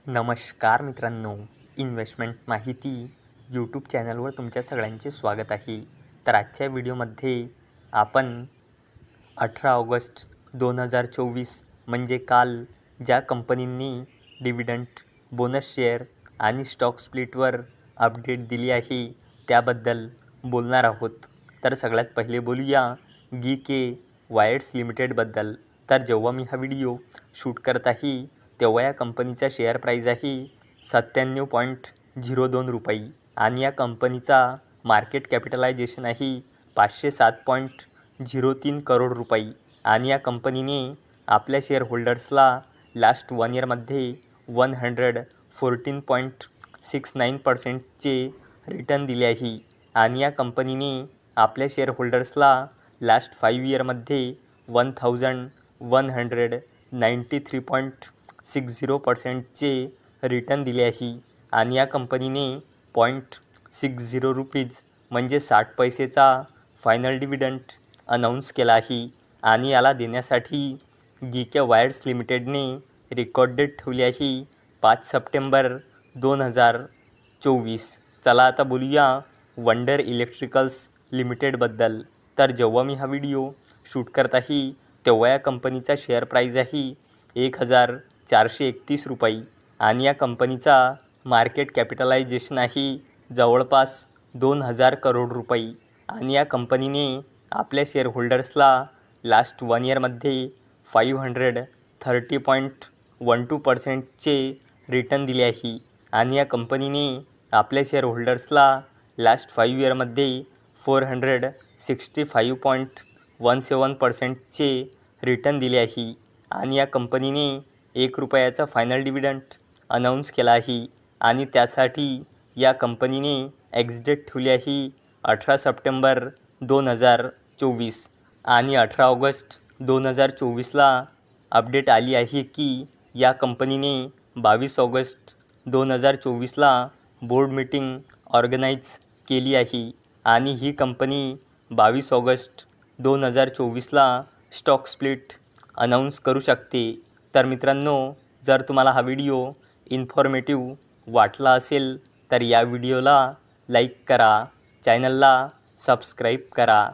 नमस्कार मित्रांनो, इन्व्हेस्टमेंट माहिती यूट्यूब चॅनलवर तुमच्या सगळ्यांचे स्वागत आहे. तर आजच्या व्हिडिओमध्ये आपण 18 ऑगस्ट 2024 म्हणजे काल ज्या कंपनींनी डिव्हिडंड, बोनस शेअर आणि स्टॉक स्प्लिटवर अपडेट दिली आहे त्याबद्दल बोलणार आहोत. तर सगळ्यात पहिले बोलूया GK वायर्स लिमिटेडबद्दल. तर जेव्हा मी हा व्हिडिओ शूट करत आहे तेव्हा या कंपनीचा शेअर प्राईज आहे 97.02 रुपये आणि या कंपनीचा मार्केट कॅपिटलायझेशन आहे 507.03 करोड रुपये आणि या कंपनीने आपल्या शेअर होल्डर्सला लास्ट 1 इयरमध्ये 114.69%चे रिटर्न दिले आहे आणि या कंपनीने आपल्या शेअर होल्डर्सला लास्ट 5 इयरमध्ये 1193.60%चे रिटर्न दिले आहे आणि या कंपनीने 0.60 रुपीज म्हणजे 60 पैसेचा फायनल डिव्हिडंड अनाऊन्स केला आहे आणि याला देण्यासाठी GK वायर्स लिमिटेडने रेकॉर्ड डेट ठेवली आहे 5 सप्टेंबर 2024. चला आता बोलूया वंडर इलेक्ट्रिकल्स लिमिटेडबद्दल. तर जेव्हा मी हा व्हिडिओ शूट करत आहे तेव्हा या कंपनीचा शेअर प्राईज आहे 1431 रुपये आणि या कंपनीचा मार्केट कॅपिटलायझेशन आहे जवळपास 2000 करोड रुपये आणि या कंपनीने आपल्या शेअर होल्डर्सला लास्ट 1 इयरमध्ये 530.12%चे रिटर्न दिले आहे आणि या कंपनीने आपल्या शेअर होल्डर्सला लास्ट 5 इयरमध्ये 465.17%चे रिटर्न दिले आहे आणि या कंपनीने 1 रुपयाचा फायनल डिव्हिडंड अनाऊन्स केला आहे आणि त्यासाठी या कंपनीने एक्सडेट ठेवली आहे 18 सप्टेंबर 2024 आणि 18 ऑगस्ट 2024ला अपडेट आली आहे की या कंपनीने 22 ऑगस्ट 2024ला बोर्ड मीटिंग ऑर्गनाईज केली आहे आणि ही कंपनी 22 ऑगस्ट 2024ला स्टॉक स्प्लिट अनाऊन्स करू शकते. तर मित्रांनो, जर तुम्हाला हा व्हिडिओ इन्फॉर्मेटिव्ह वाटला असेल तर या व्हिडिओला लाईक करा, चॅनलला सबस्क्राईब करा.